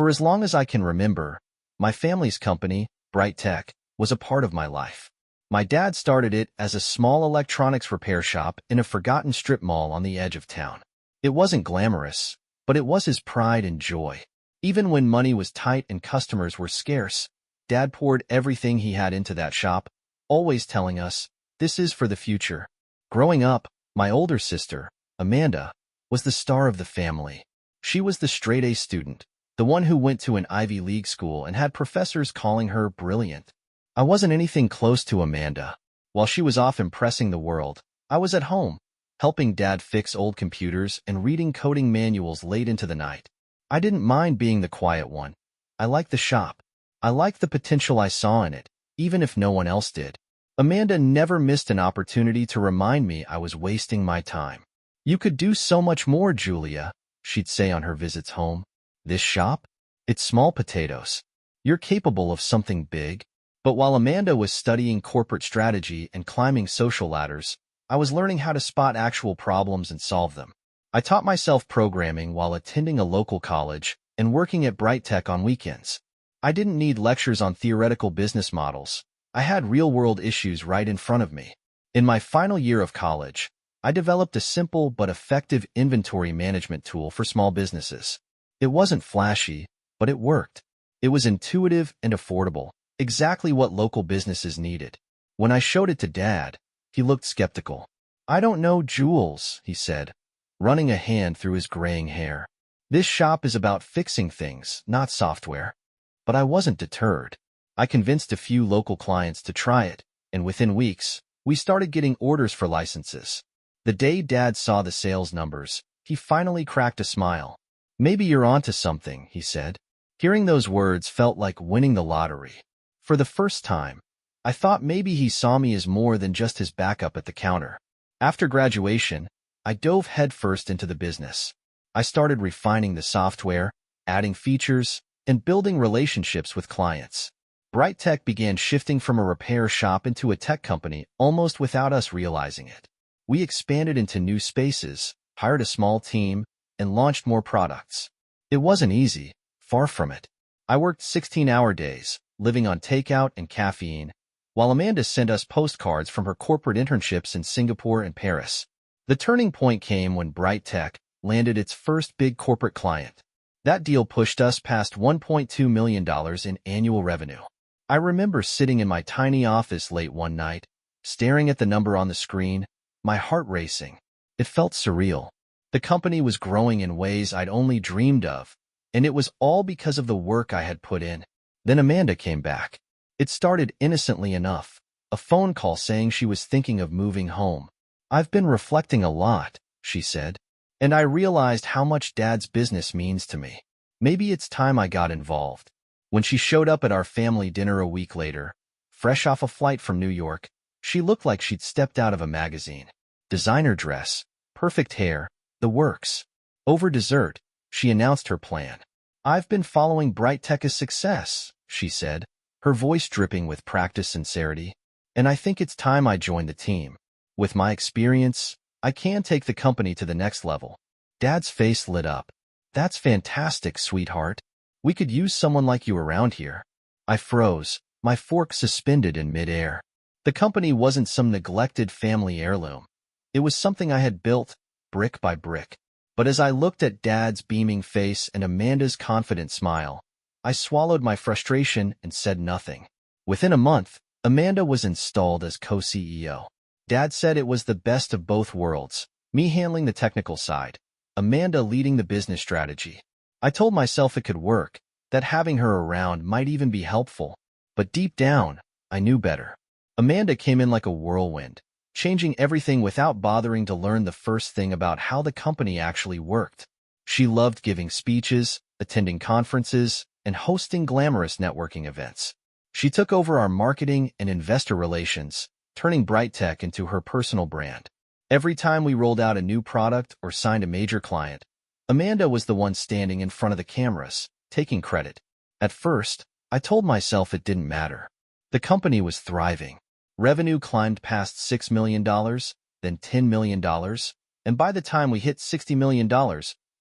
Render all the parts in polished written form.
For as long as I can remember, my family's company, Bright Tech, was a part of my life. My dad started it as a small electronics repair shop in a forgotten strip mall on the edge of town. It wasn't glamorous, but it was his pride and joy. Even when money was tight and customers were scarce, Dad poured everything he had into that shop, always telling us, "This is for the future." Growing up, my older sister, Amanda, was the star of the family. She was the straight-A student, the one who went to an Ivy League school and had professors calling her brilliant. I wasn't anything close to Amanda. While she was off impressing the world, I was at home, helping Dad fix old computers and reading coding manuals late into the night. I didn't mind being the quiet one. I liked the shop. I liked the potential I saw in it, even if no one else did. Amanda never missed an opportunity to remind me I was wasting my time. "You could do so much more, Julia," she'd say on her visits home. "This shop? It's small potatoes. You're capable of something big." But while Amanda was studying corporate strategy and climbing social ladders, I was learning how to spot actual problems and solve them. I taught myself programming while attending a local college and working at Bright Tech on weekends. I didn't need lectures on theoretical business models. I had real-world issues right in front of me. In my final year of college, I developed a simple but effective inventory management tool for small businesses. It wasn't flashy, but it worked. It was intuitive and affordable, exactly what local businesses needed. When I showed it to Dad, he looked skeptical. "I don't know, Jules," he said, running a hand through his graying hair. "This shop is about fixing things, not software." But I wasn't deterred. I convinced a few local clients to try it, and within weeks, we started getting orders for licenses. The day Dad saw the sales numbers, he finally cracked a smile. "Maybe you're onto something," he said. Hearing those words felt like winning the lottery. For the first time, I thought maybe he saw me as more than just his backup at the counter. After graduation, I dove headfirst into the business. I started refining the software, adding features, and building relationships with clients. Bright Tech began shifting from a repair shop into a tech company almost without us realizing it. We expanded into new spaces, hired a small team, and launched more products. It wasn't easy, far from it. I worked 16-hour days, living on takeout and caffeine, while Amanda sent us postcards from her corporate internships in Singapore and Paris. The turning point came when Bright Tech landed its first big corporate client. That deal pushed us past $1.2 million in annual revenue. I remember sitting in my tiny office late one night, staring at the number on the screen, my heart racing. It felt surreal. The company was growing in ways I'd only dreamed of, and it was all because of the work I had put in. Then Amanda came back. It started innocently enough, a phone call saying she was thinking of moving home. "I've been reflecting a lot," she said, "and I realized how much Dad's business means to me. Maybe it's time I got involved." When she showed up at our family dinner a week later, fresh off a flight from New York, she looked like she'd stepped out of a magazine. Designer dress, perfect hair, the works. Over dessert, she announced her plan. "I've been following Bright Tech's success," she said, her voice dripping with practiced sincerity, "and I think it's time I joined the team. With my experience, I can take the company to the next level." Dad's face lit up. "That's fantastic, sweetheart. We could use someone like you around here." I froze, my fork suspended in midair. The company wasn't some neglected family heirloom. It was something I had built, brick by brick. But as I looked at Dad's beaming face and Amanda's confident smile, I swallowed my frustration and said nothing. Within a month, Amanda was installed as co-CEO. Dad said it was the best of both worlds, me handling the technical side, Amanda leading the business strategy. I told myself it could work, that having her around might even be helpful. But deep down, I knew better. Amanda came in like a whirlwind, changing everything without bothering to learn the first thing about how the company actually worked. She loved giving speeches, attending conferences, and hosting glamorous networking events. She took over our marketing and investor relations, turning Bright Tech into her personal brand. Every time we rolled out a new product or signed a major client, Amanda was the one standing in front of the cameras, taking credit. At first, I told myself it didn't matter. The company was thriving. Revenue climbed past $6 million, then $10 million, and by the time we hit $60 million,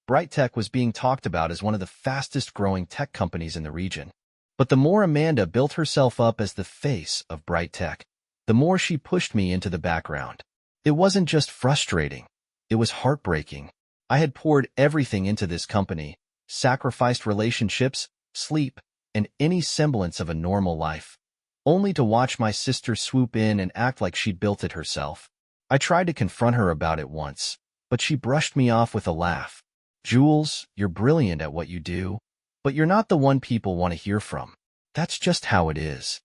BrightTech was being talked about as one of the fastest-growing tech companies in the region. But the more Amanda built herself up as the face of BrightTech, the more she pushed me into the background. It wasn't just frustrating. It was heartbreaking. I had poured everything into this company, sacrificed relationships, sleep, and any semblance of a normal life, only to watch my sister swoop in and act like she'd built it herself. I tried to confront her about it once, but she brushed me off with a laugh. "Jules, you're brilliant at what you do, but you're not the one people want to hear from. That's just how it is."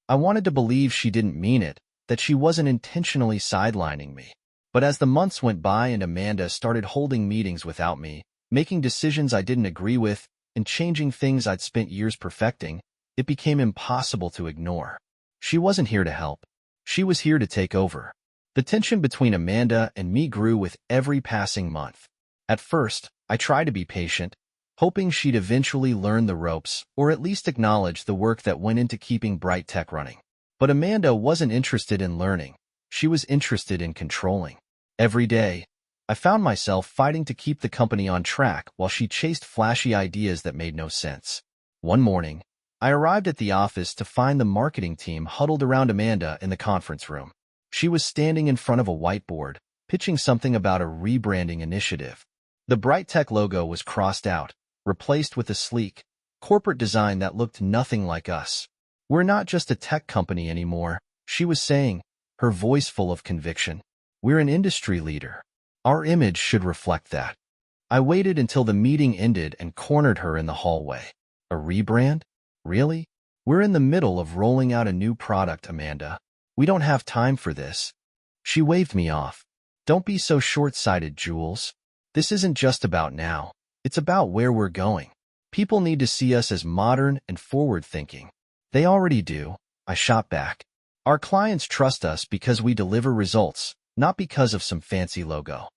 I wanted to believe she didn't mean it, that she wasn't intentionally sidelining me. But as the months went by and Amanda started holding meetings without me, making decisions I didn't agree with, and changing things I'd spent years perfecting, it became impossible to ignore. She wasn't here to help. She was here to take over. The tension between Amanda and me grew with every passing month. At first, I tried to be patient, hoping she'd eventually learn the ropes or at least acknowledge the work that went into keeping BrightTech running. But Amanda wasn't interested in learning. She was interested in controlling. Every day, I found myself fighting to keep the company on track while she chased flashy ideas that made no sense. One morning, I arrived at the office to find the marketing team huddled around Amanda in the conference room. She was standing in front of a whiteboard, pitching something about a rebranding initiative. The BrightTech logo was crossed out, replaced with a sleek, corporate design that looked nothing like us. "We're not just a tech company anymore," she was saying, her voice full of conviction. "We're an industry leader. Our image should reflect that." I waited until the meeting ended and cornered her in the hallway. "A rebrand? Really? We're in the middle of rolling out a new product, Amanda. We don't have time for this." She waved me off. "Don't be so short-sighted, Jules. This isn't just about now. It's about where we're going. People need to see us as modern and forward-thinking." "They already do," I shot back. "Our clients trust us because we deliver results, not because of some fancy logo."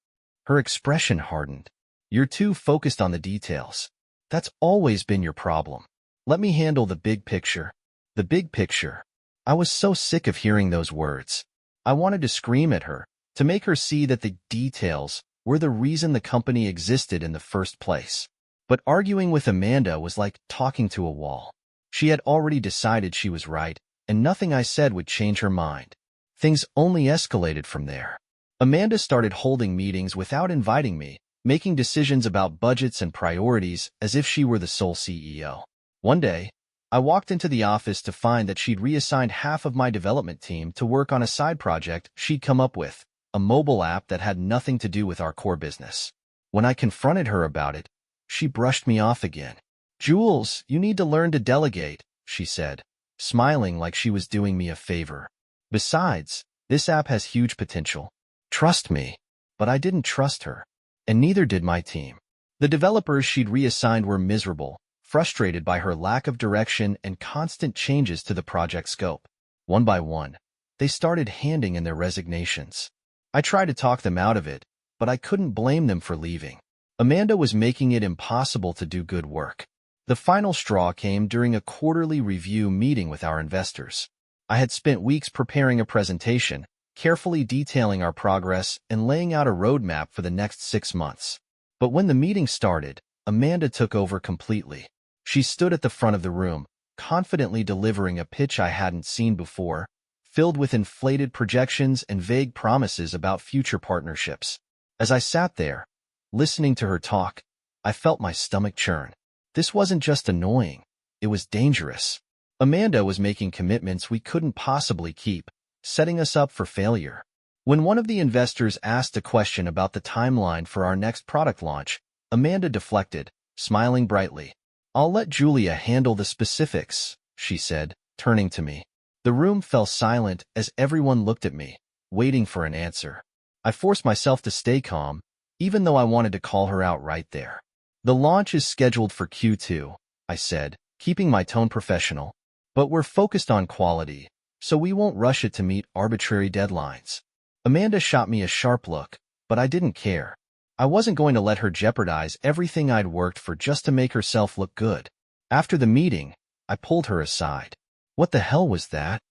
Her expression hardened. "You're too focused on the details. That's always been your problem. Let me handle the big picture." The big picture. I was so sick of hearing those words. I wanted to scream at her, to make her see that the details were the reason the company existed in the first place. But arguing with Amanda was like talking to a wall. She had already decided she was right, and nothing I said would change her mind. Things only escalated from there. Amanda started holding meetings without inviting me, making decisions about budgets and priorities as if she were the sole CEO. One day, I walked into the office to find that she'd reassigned half of my development team to work on a side project she'd come up with, a mobile app that had nothing to do with our core business. When I confronted her about it, she brushed me off again. "Jules, you need to learn to delegate," she said, smiling like she was doing me a favor. "Besides, this app has huge potential. Trust me." But I didn't trust her, and neither did my team. The developers she'd reassigned were miserable, frustrated by her lack of direction and constant changes to the project scope. One by one, they started handing in their resignations. I tried to talk them out of it, but I couldn't blame them for leaving. Amanda was making it impossible to do good work. The final straw came during a quarterly review meeting with our investors. I had spent weeks preparing a presentation, carefully detailing our progress and laying out a roadmap for the next 6 months. But when the meeting started, Amanda took over completely. She stood at the front of the room, confidently delivering a pitch I hadn't seen before, filled with inflated projections and vague promises about future partnerships. As I sat there, listening to her talk, I felt my stomach churn. This wasn't just annoying, it was dangerous. Amanda was making commitments we couldn't possibly keep, setting us up for failure. When one of the investors asked a question about the timeline for our next product launch, Amanda deflected, smiling brightly. "I'll let Julia handle the specifics," she said, turning to me. The room fell silent as everyone looked at me, waiting for an answer. I forced myself to stay calm, even though I wanted to call her out right there. "The launch is scheduled for Q2, I said, keeping my tone professional. "But we're focused on quality, so we won't rush it to meet arbitrary deadlines." Amanda shot me a sharp look, but I didn't care. I wasn't going to let her jeopardize everything I'd worked for just to make herself look good. After the meeting, I pulled her aside. "What the hell was that?"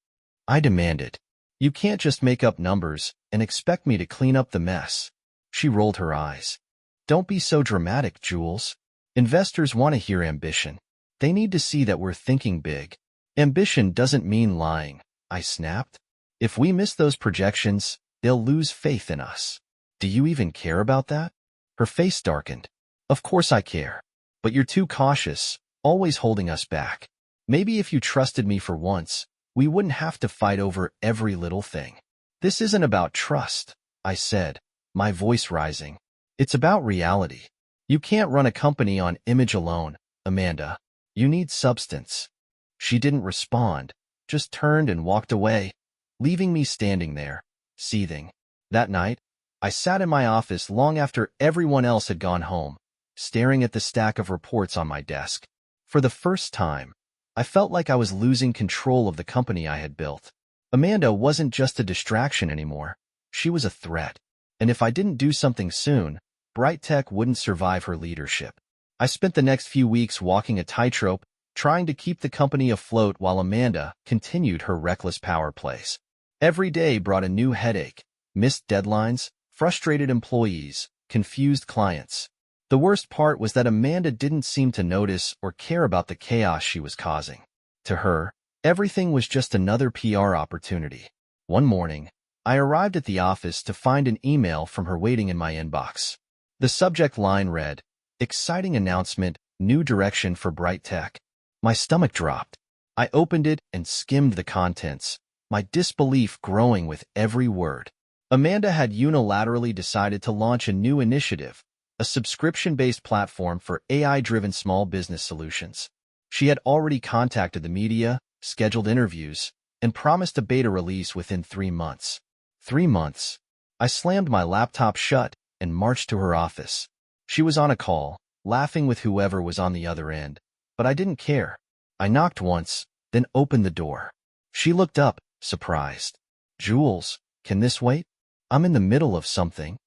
I demanded. "You can't just make up numbers and expect me to clean up the mess." She rolled her eyes. Don't be so dramatic, Jules. Investors want to hear ambition. They need to see that we're thinking big. Ambition doesn't mean lying, I snapped. If we miss those projections, they'll lose faith in us. Do you even care about that? Her face darkened. Of course I care. But you're too cautious, always holding us back. Maybe if you trusted me for once, we wouldn't have to fight over every little thing. This isn't about trust, I said, my voice rising. It's about reality. You can't run a company on image alone, Amanda. You need substance. She didn't respond, just turned and walked away, leaving me standing there, seething. That night, I sat in my office long after everyone else had gone home, staring at the stack of reports on my desk. For the first time, I felt like I was losing control of the company I had built. Amanda wasn't just a distraction anymore. She was a threat. And if I didn't do something soon, BrightTech wouldn't survive her leadership. I spent the next few weeks walking a tightrope, trying to keep the company afloat while Amanda continued her reckless power plays. Every day brought a new headache, missed deadlines, frustrated employees, confused clients. The worst part was that Amanda didn't seem to notice or care about the chaos she was causing. To her, everything was just another PR opportunity. One morning, I arrived at the office to find an email from her waiting in my inbox. The subject line read, "Exciting announcement, new direction for BrightTech." My stomach dropped. I opened it and skimmed the contents, my disbelief growing with every word. Amanda had unilaterally decided to launch a new initiative, a subscription-based platform for AI-driven small business solutions. She had already contacted the media, scheduled interviews, and promised a beta release within 3 months. 3 months. I slammed my laptop shut and marched to her office. She was on a call, laughing with whoever was on the other end, but I didn't care. I knocked once, then opened the door. She looked up, surprised. "Jules, can this wait? I'm in the middle of something."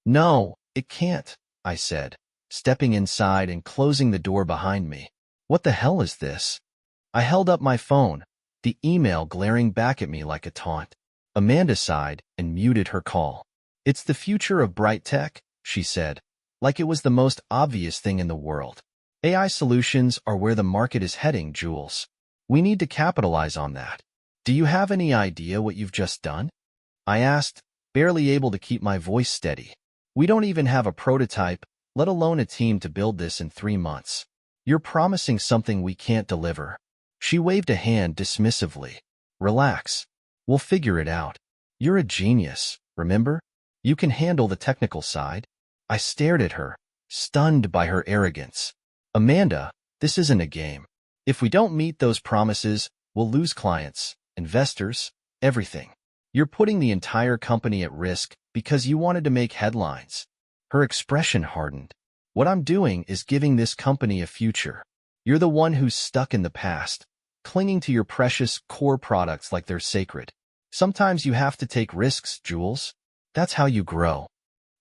"No, it can't," I said, stepping inside and closing the door behind me. "What the hell is this?" I held up my phone, the email glaring back at me like a taunt. Amanda sighed and muted her call. "It's the future of BrightTech," she said, like it was the most obvious thing in the world. "AI solutions are where the market is heading, Jules. We need to capitalize on that. Do you have any idea what you've just done?" I asked, barely able to keep my voice steady. "We don't even have a prototype, let alone a team to build this in 3 months. You're promising something we can't deliver." She waved a hand dismissively. "Relax. We'll figure it out. You're a genius, remember? You can handle the technical side." I stared at her, stunned by her arrogance. "Amanda, this isn't a game. If we don't meet those promises, we'll lose clients, investors, everything. You're putting the entire company at risk because you wanted to make headlines." Her expression hardened. "What I'm doing is giving this company a future. You're the one who's stuck in the past, clinging to your precious core products like they're sacred. Sometimes you have to take risks, Jules. That's how you grow."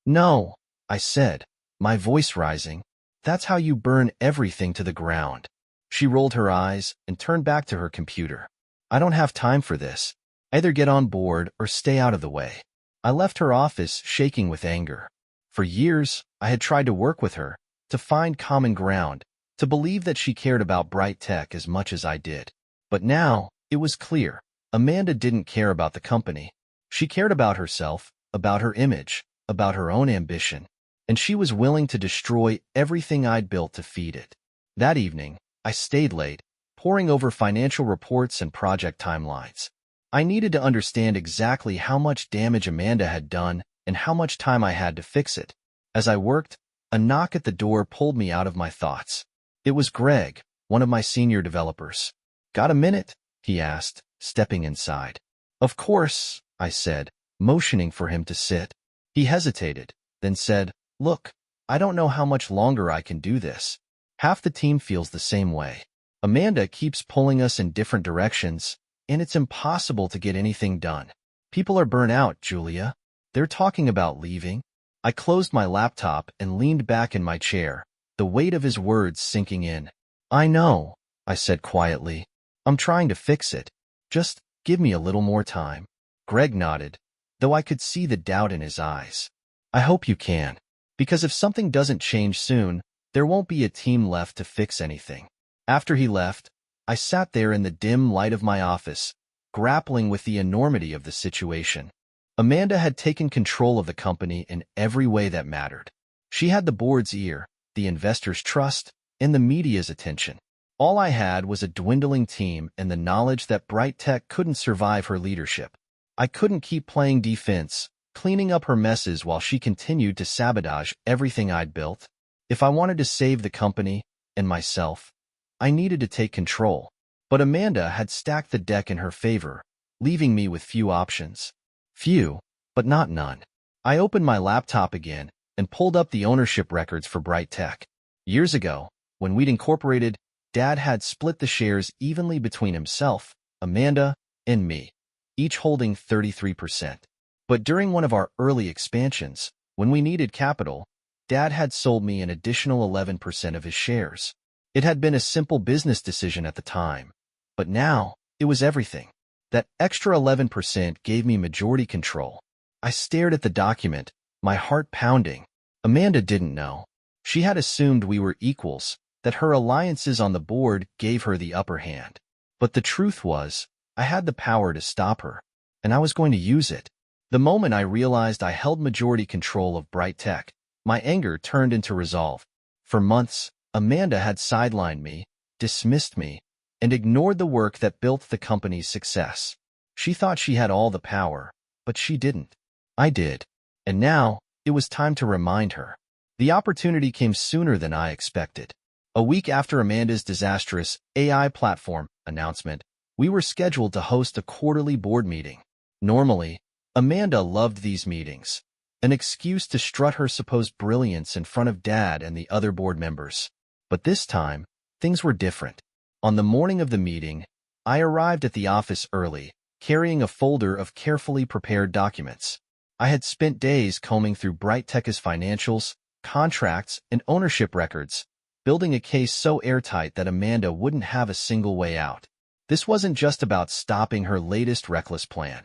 "No," I said, my voice rising. "That's how you burn everything to the ground." She rolled her eyes and turned back to her computer. "I don't have time for this. Either get on board or stay out of the way." I left her office shaking with anger. For years, I had tried to work with her, to find common ground, to believe that she cared about BrightTech as much as I did. But now, it was clear. Amanda didn't care about the company. She cared about herself, about her image, about her own ambition, and she was willing to destroy everything I'd built to feed it. That evening, I stayed late, poring over financial reports and project timelines. I needed to understand exactly how much damage Amanda had done and how much time I had to fix it. As I worked, a knock at the door pulled me out of my thoughts. It was Greg, one of my senior developers. "Got a minute?" he asked, stepping inside. "Of course," I said, motioning for him to sit. He hesitated, then said, "Look, I don't know how much longer I can do this. Half the team feels the same way. Amanda keeps pulling us in different directions, and it's impossible to get anything done. People are burnt out, Julia. They're talking about leaving." I closed my laptop and leaned back in my chair, the weight of his words sinking in. "I know," I said quietly. "I'm trying to fix it. Just give me a little more time." Greg nodded, though I could see the doubt in his eyes. "I hope you can. Because if something doesn't change soon, there won't be a team left to fix anything. After he left, I sat there in the dim light of my office, grappling with the enormity of the situation. Amanda had taken control of the company in every way that mattered. She had the board's ear, the investors' trust, and the media's attention. All I had was a dwindling team and the knowledge that Bright Tech couldn't survive her leadership. I couldn't keep playing defense, cleaning up her messes while she continued to sabotage everything I'd built. If I wanted to save the company and myself, I needed to take control. But Amanda had stacked the deck in her favor, leaving me with few options. Few, but not none. I opened my laptop again and pulled up the ownership records for Bright Tech. Years ago, when we'd incorporated, Dad had split the shares evenly between himself, Amanda, and me, each holding 33%. But during one of our early expansions, when we needed capital, Dad had sold me an additional 11% of his shares. It had been a simple business decision at the time, but now it was everything. That extra 11% gave me majority control. I stared at the document, my heart pounding. Amanda didn't know. She had assumed we were equals, that her alliances on the board gave her the upper hand. But the truth was, I had the power to stop her, and I was going to use it. The moment I realized I held majority control of Bright Tech, my anger turned into resolve. For months, Amanda had sidelined me, dismissed me, and ignored the work that built the company's success. She thought she had all the power, but she didn't. I did. And now, it was time to remind her. The opportunity came sooner than I expected. A week after Amanda's disastrous AI platform announcement, we were scheduled to host a quarterly board meeting. Normally, Amanda loved these meetings, an excuse to strut her supposed brilliance in front of Dad and the other board members. But this time, things were different. On the morning of the meeting, I arrived at the office early, carrying a folder of carefully prepared documents. I had spent days combing through Bright Tech's financials, contracts, and ownership records, building a case so airtight that Amanda wouldn't have a single way out. This wasn't just about stopping her latest reckless plan.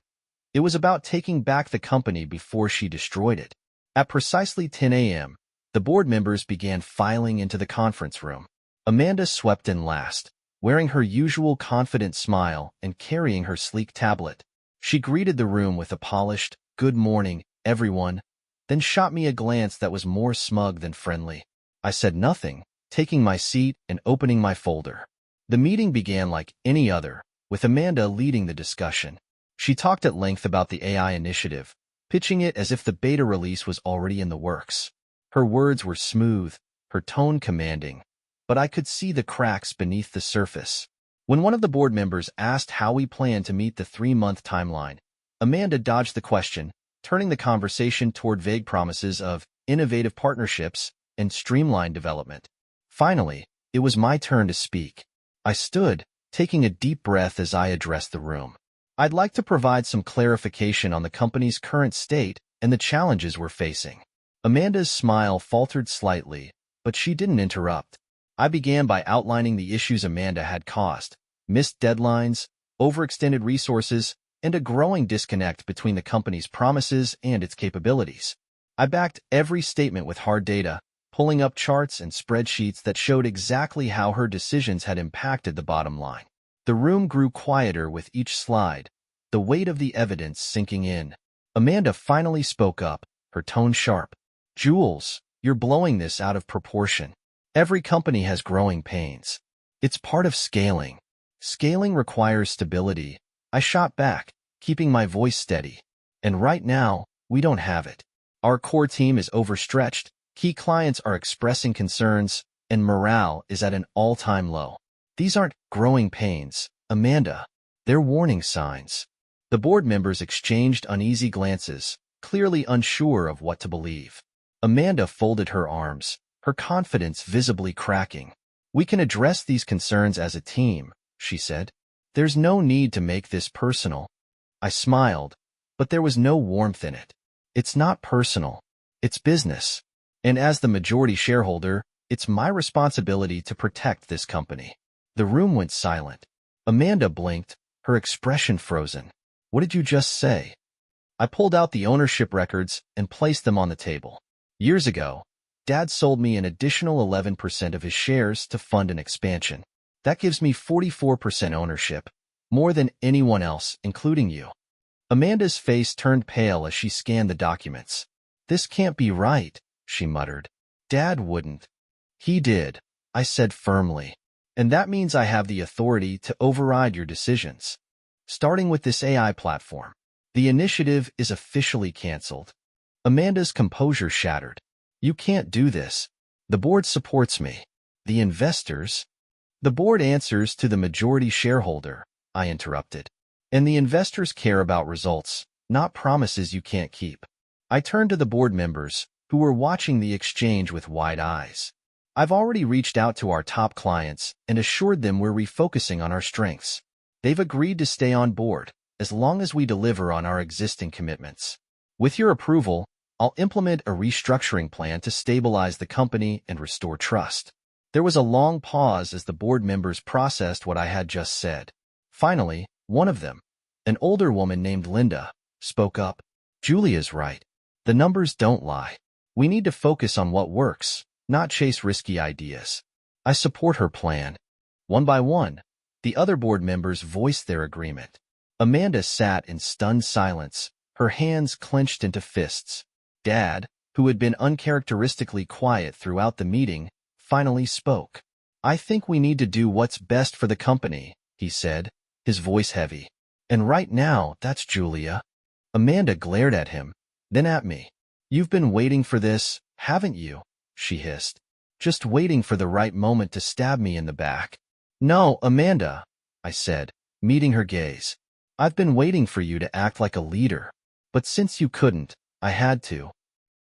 It was about taking back the company before she destroyed it. At precisely 10 a.m., the board members began filing into the conference room. Amanda swept in last, wearing her usual confident smile and carrying her sleek tablet. She greeted the room with a polished, "Good morning, everyone," then shot me a glance that was more smug than friendly. I said nothing, taking my seat and opening my folder. The meeting began like any other, with Amanda leading the discussion. She talked at length about the AI initiative, pitching it as if the beta release was already in the works. Her words were smooth, her tone commanding, but I could see the cracks beneath the surface. When one of the board members asked how we planned to meet the 3-month timeline, Amanda dodged the question, turning the conversation toward vague promises of innovative partnerships and streamlined development. Finally, it was my turn to speak. I stood, taking a deep breath as I addressed the room. I'd like to provide some clarification on the company's current state and the challenges we're facing. Amanda's smile faltered slightly, but she didn't interrupt. I began by outlining the issues Amanda had caused: missed deadlines, overextended resources, and a growing disconnect between the company's promises and its capabilities. I backed every statement with hard data, pulling up charts and spreadsheets that showed exactly how her decisions had impacted the bottom line. The room grew quieter with each slide, the weight of the evidence sinking in. Amanda finally spoke up, her tone sharp. "Jules, you're blowing this out of proportion. Every company has growing pains. It's part of scaling. Scaling requires stability." I shot back, keeping my voice steady. "And right now, we don't have it. Our core team is overstretched, key clients are expressing concerns, and morale is at an all-time low. These aren't growing pains, Amanda. They're warning signs." The board members exchanged uneasy glances, clearly unsure of what to believe. Amanda folded her arms, her confidence visibly cracking. "We can address these concerns as a team," she said. "There's no need to make this personal." I smiled, but there was no warmth in it. "It's not personal. It's business. And as the majority shareholder, it's my responsibility to protect this company." The room went silent. Amanda blinked, her expression frozen. "What did you just say?" I pulled out the ownership records and placed them on the table. Years ago, Dad sold me an additional 11% of his shares to fund an expansion. That gives me 44% ownership, more than anyone else, including you. Amanda's face turned pale as she scanned the documents. This can't be right, she muttered. Dad wouldn't. He did, I said firmly. And that means I have the authority to override your decisions. Starting with this AI platform, the initiative is officially canceled. Amanda's composure shattered. You can't do this. The board supports me. The investors? The board answers to the majority shareholder, I interrupted. And the investors care about results, not promises you can't keep. I turned to the board members, who were watching the exchange with wide eyes. I've already reached out to our top clients and assured them we're refocusing on our strengths. They've agreed to stay on board, as long as we deliver on our existing commitments. With your approval, I'll implement a restructuring plan to stabilize the company and restore trust. There was a long pause as the board members processed what I had just said. Finally, one of them, an older woman named Linda, spoke up. Julia's right. The numbers don't lie. We need to focus on what works, not chase risky ideas. I support her plan. One by one, the other board members voiced their agreement. Amanda sat in stunned silence, her hands clenched into fists. Dad, who had been uncharacteristically quiet throughout the meeting, finally spoke. I think we need to do what's best for the company, he said, his voice heavy. And right now, that's Julia. Amanda glared at him, then at me. You've been waiting for this, haven't you? She hissed. Just waiting for the right moment to stab me in the back. No, Amanda, I said, meeting her gaze. I've been waiting for you to act like a leader. But since you couldn't, I had to.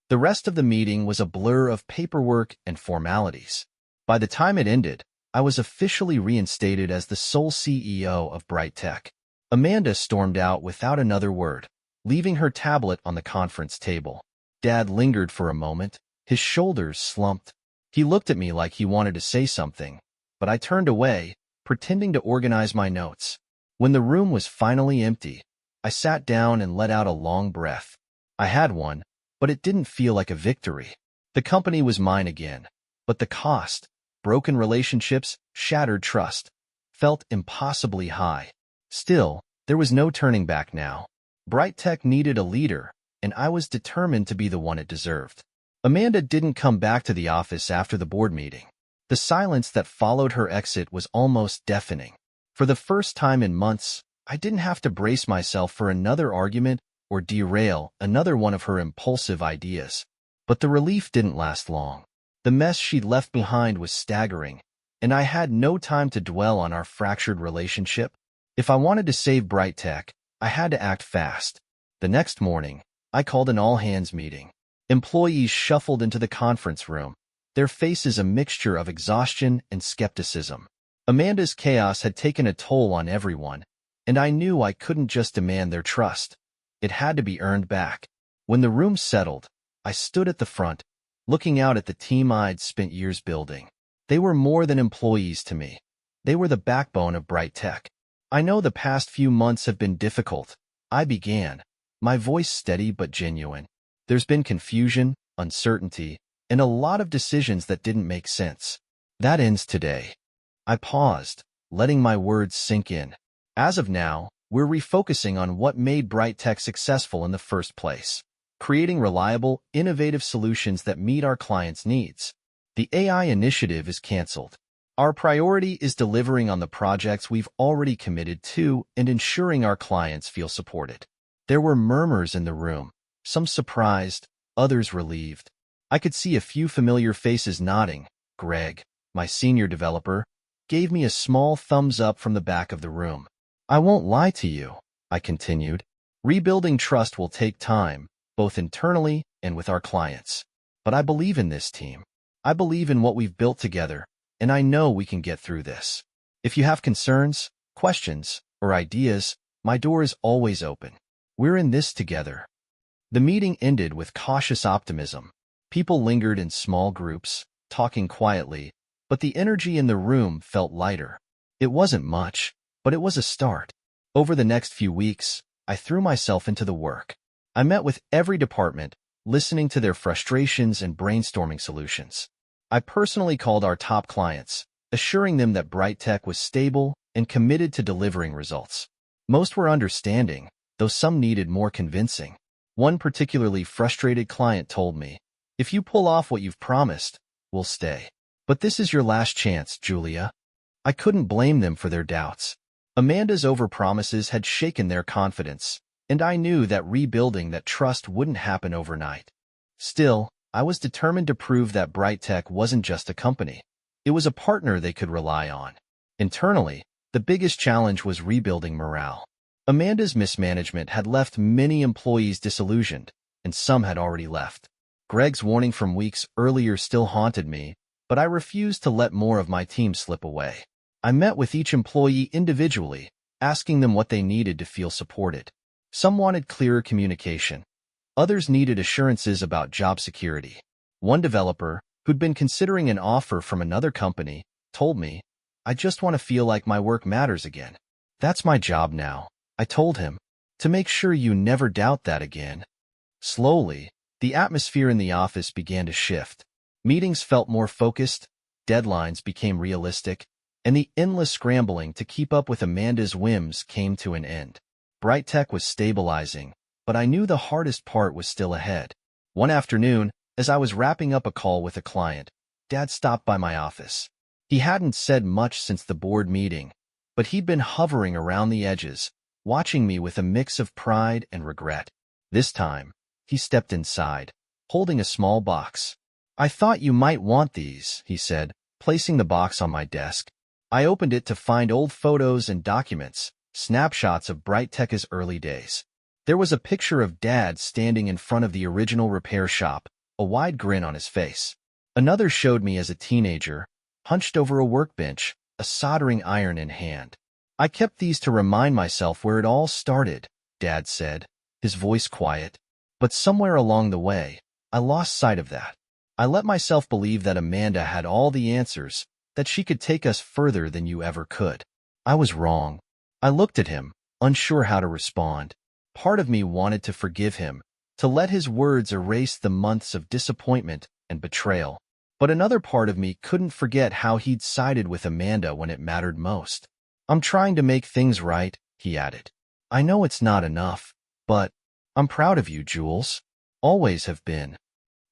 The rest of the meeting was a blur of paperwork and formalities. By the time it ended, I was officially reinstated as the sole CEO of Bright Tech. Amanda stormed out without another word, leaving her tablet on the conference table. Dad lingered for a moment, his shoulders slumped. He looked at me like he wanted to say something, but I turned away, pretending to organize my notes. When the room was finally empty, I sat down and let out a long breath. I had one, but it didn't feel like a victory. The company was mine again, but the cost, broken relationships, shattered trust, felt impossibly high. Still, there was no turning back now. Bright Tech needed a leader, and I was determined to be the one it deserved. Amanda didn't come back to the office after the board meeting. The silence that followed her exit was almost deafening. For the first time in months, I didn't have to brace myself for another argument or derail another one of her impulsive ideas. But the relief didn't last long. The mess she'd left behind was staggering, and I had no time to dwell on our fractured relationship. If I wanted to save Bright Tech, I had to act fast. The next morning, I called an all-hands meeting. Employees shuffled into the conference room, their faces a mixture of exhaustion and skepticism. Amanda's chaos had taken a toll on everyone, and I knew I couldn't just demand their trust. It had to be earned back. When the room settled, I stood at the front, looking out at the team I'd spent years building. They were more than employees to me. They were the backbone of Bright Tech. I know the past few months have been difficult. I began, my voice steady but genuine. There's been confusion, uncertainty, and a lot of decisions that didn't make sense. That ends today. I paused, letting my words sink in. As of now, we're refocusing on what made Bright Tech successful in the first place, creating reliable, innovative solutions that meet our clients' needs. The AI initiative is canceled. Our priority is delivering on the projects we've already committed to and ensuring our clients feel supported. There were murmurs in the room, some surprised, others relieved. I could see a few familiar faces nodding. Greg, my senior developer, gave me a small thumbs up from the back of the room. I won't lie to you, I continued. Rebuilding trust will take time, both internally and with our clients. But I believe in this team. I believe in what we've built together, and I know we can get through this. If you have concerns, questions, or ideas, my door is always open. We're in this together. The meeting ended with cautious optimism. People lingered in small groups, talking quietly, but the energy in the room felt lighter. It wasn't much, but it was a start. Over the next few weeks, I threw myself into the work. I met with every department, listening to their frustrations and brainstorming solutions. I personally called our top clients, assuring them that BrightTech was stable and committed to delivering results. Most were understanding, though some needed more convincing. One particularly frustrated client told me, "If you pull off what you've promised, we'll stay. But this is your last chance, Julia." I couldn't blame them for their doubts. Amanda's overpromises had shaken their confidence, and I knew that rebuilding that trust wouldn't happen overnight. Still, I was determined to prove that BrightTech wasn't just a company. It was a partner they could rely on. Internally, the biggest challenge was rebuilding morale. Amanda's mismanagement had left many employees disillusioned, and some had already left. Greg's warning from weeks earlier still haunted me, but I refused to let more of my team slip away. I met with each employee individually, asking them what they needed to feel supported. Some wanted clearer communication. Others needed assurances about job security. One developer, who'd been considering an offer from another company, told me, "I just want to feel like my work matters again." "That's my job now," I told him, "to make sure you never doubt that again." Slowly, the atmosphere in the office began to shift. Meetings felt more focused, deadlines became realistic, and the endless scrambling to keep up with Amanda's whims came to an end. BrightTech was stabilizing, but I knew the hardest part was still ahead. One afternoon, as I was wrapping up a call with a client, Dad stopped by my office. He hadn't said much since the board meeting, but he'd been hovering around the edges, watching me with a mix of pride and regret. This time, he stepped inside, holding a small box. "I thought you might want these," he said, placing the box on my desk. I opened it to find old photos and documents, snapshots of BrightTech's early days. There was a picture of Dad standing in front of the original repair shop, a wide grin on his face. Another showed me as a teenager, hunched over a workbench, a soldering iron in hand. "I kept these to remind myself where it all started," Dad said, his voice quiet. "But somewhere along the way, I lost sight of that. I let myself believe that Amanda had all the answers, that she could take us further than you ever could. I was wrong." I looked at him, unsure how to respond. Part of me wanted to forgive him, to let his words erase the months of disappointment and betrayal. But another part of me couldn't forget how he'd sided with Amanda when it mattered most. "I'm trying to make things right," he added. "I know it's not enough, but I'm proud of you, Jules. Always have been."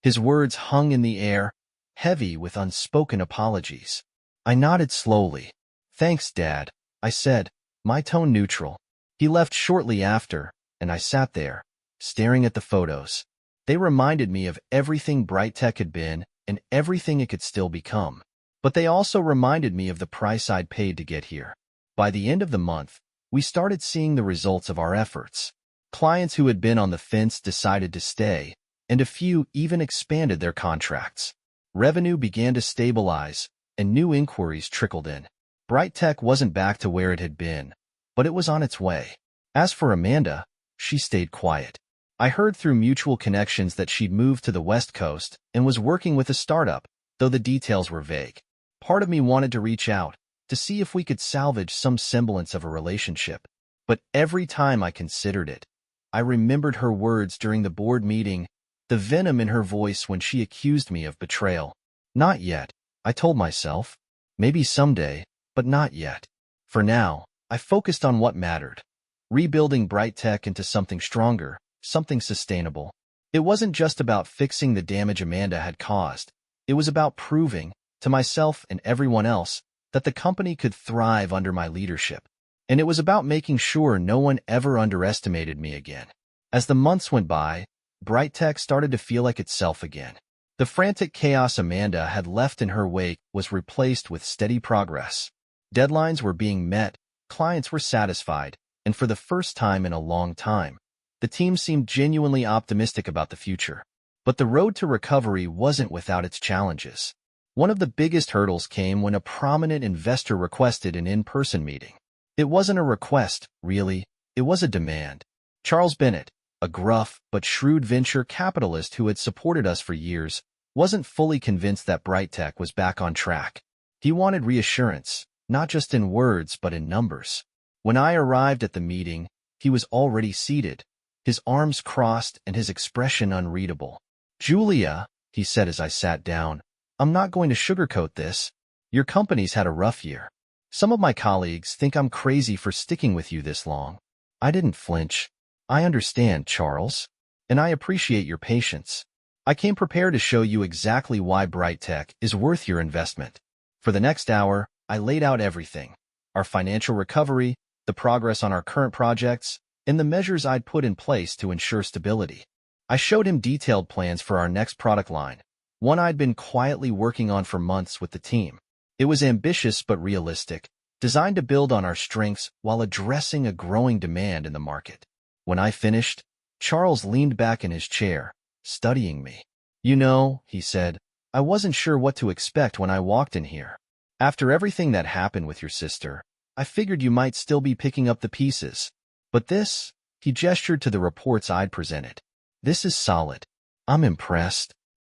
His words hung in the air, heavy with unspoken apologies. I nodded slowly. "Thanks, Dad," I said, my tone neutral. He left shortly after, and I sat there, staring at the photos. They reminded me of everything BrightTech had been and everything it could still become. But they also reminded me of the price I'd paid to get here. By the end of the month, we started seeing the results of our efforts. Clients who had been on the fence decided to stay, and a few even expanded their contracts. Revenue began to stabilize, and new inquiries trickled in. BrightTech wasn't back to where it had been, but it was on its way. As for Amanda, she stayed quiet. I heard through mutual connections that she'd moved to the West Coast and was working with a startup, though the details were vague. Part of me wanted to reach out, to see if we could salvage some semblance of a relationship. But every time I considered it, I remembered her words during the board meeting, the venom in her voice when she accused me of betrayal. Not yet, I told myself. Maybe someday, but not yet. For now, I focused on what mattered. Rebuilding BrightTech into something stronger, something sustainable. It wasn't just about fixing the damage Amanda had caused. It was about proving, to myself and everyone else, that the company could thrive under my leadership. And it was about making sure no one ever underestimated me again. As the months went by, BrightTech started to feel like itself again. The frantic chaos Amanda had left in her wake was replaced with steady progress. Deadlines were being met, clients were satisfied, and for the first time in a long time, the team seemed genuinely optimistic about the future. But the road to recovery wasn't without its challenges. One of the biggest hurdles came when a prominent investor requested an in-person meeting. It wasn't a request, really, it was a demand. Charles Bennett, a gruff but shrewd venture capitalist who had supported us for years, wasn't fully convinced that BrightTech was back on track. He wanted reassurance, not just in words but in numbers. When I arrived at the meeting, he was already seated, his arms crossed and his expression unreadable. Julia, he said as I sat down, I'm not going to sugarcoat this. Your company's had a rough year. Some of my colleagues think I'm crazy for sticking with you this long. I didn't flinch. I understand, Charles, and I appreciate your patience. I came prepared to show you exactly why BrightTech is worth your investment. For the next hour, I laid out everything: our financial recovery, the progress on our current projects, and the measures I'd put in place to ensure stability. I showed him detailed plans for our next product line, one I'd been quietly working on for months with the team. It was ambitious but realistic, designed to build on our strengths while addressing a growing demand in the market. When I finished, Charles leaned back in his chair, studying me. You know, he said, I wasn't sure what to expect when I walked in here. After everything that happened with your sister, I figured you might still be picking up the pieces. But this, he gestured to the reports I'd presented. This is solid. I'm impressed.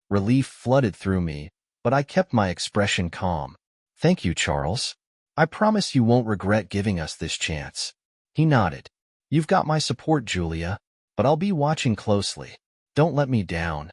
Relief flooded through me, but I kept my expression calm. Thank you, Charles. I promise you won't regret giving us this chance. He nodded. You've got my support, Julia, but I'll be watching closely. Don't let me down.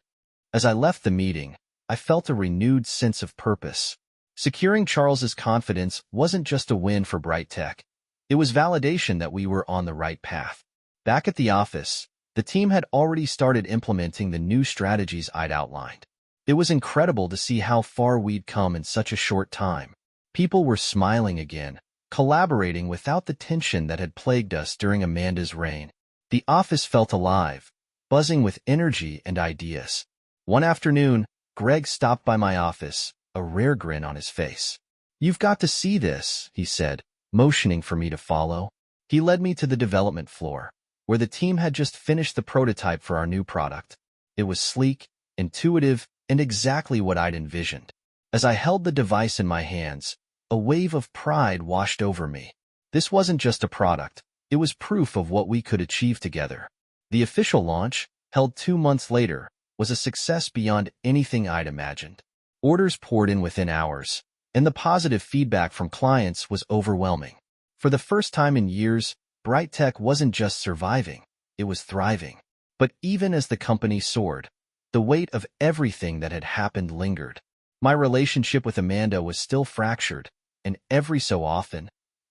As I left the meeting, I felt a renewed sense of purpose. Securing Charles's confidence wasn't just a win for BrightTech. It was validation that we were on the right path. Back at the office, the team had already started implementing the new strategies I'd outlined. It was incredible to see how far we'd come in such a short time. People were smiling again, collaborating without the tension that had plagued us during Amanda's reign. The office felt alive, buzzing with energy and ideas. One afternoon, Greg stopped by my office, a rare grin on his face. You've got to see this, he said, motioning for me to follow. He led me to the development floor, where the team had just finished the prototype for our new product. It was sleek, intuitive, and exactly what I'd envisioned. As I held the device in my hands, a wave of pride washed over me. This wasn't just a product, it was proof of what we could achieve together. The official launch, held 2 months later, was a success beyond anything I'd imagined. Orders poured in within hours, and the positive feedback from clients was overwhelming. For the first time in years, BrightTech wasn't just surviving, it was thriving. But even as the company soared, the weight of everything that had happened lingered. My relationship with Amanda was still fractured, and every so often,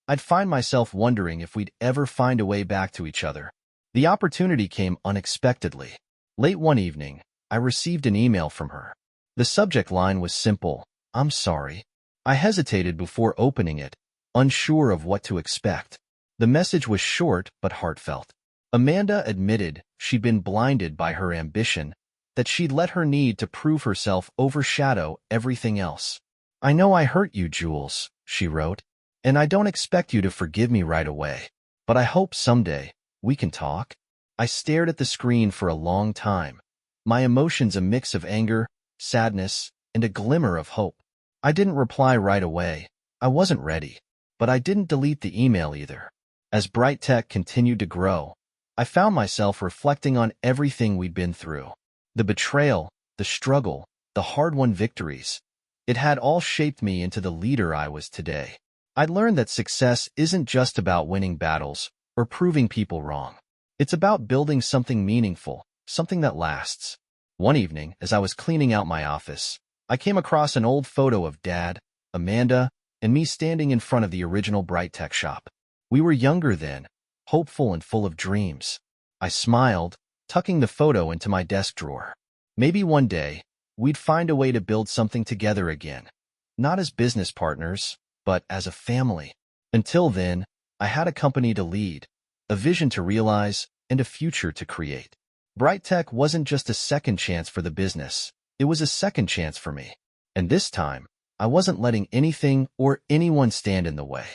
I'd find myself wondering if we'd ever find a way back to each other. The opportunity came unexpectedly. Late one evening, I received an email from her. The subject line was simple: I'm sorry. I hesitated before opening it, unsure of what to expect. The message was short but heartfelt. Amanda admitted she'd been blinded by her ambition, that she'd let her need to prove herself overshadow everything else. I know I hurt you, Jules, she wrote, and I don't expect you to forgive me right away, but I hope someday we can talk. I stared at the screen for a long time, my emotions a mix of anger, sadness, and a glimmer of hope. I didn't reply right away. I wasn't ready, but I didn't delete the email either. As BrightTech continued to grow, I found myself reflecting on everything we'd been through. The betrayal, the struggle, the hard-won victories. It had all shaped me into the leader I was today. I'd learned that success isn't just about winning battles or proving people wrong. It's about building something meaningful, something that lasts. One evening, as I was cleaning out my office, I came across an old photo of Dad, Amanda, and me standing in front of the original BrightTech shop. We were younger then, hopeful and full of dreams. I smiled, tucking the photo into my desk drawer. Maybe one day, we'd find a way to build something together again. Not as business partners, but as a family. Until then, I had a company to lead, a vision to realize, and a future to create. BrightTech wasn't just a second chance for the business, it was a second chance for me. And this time, I wasn't letting anything or anyone stand in the way.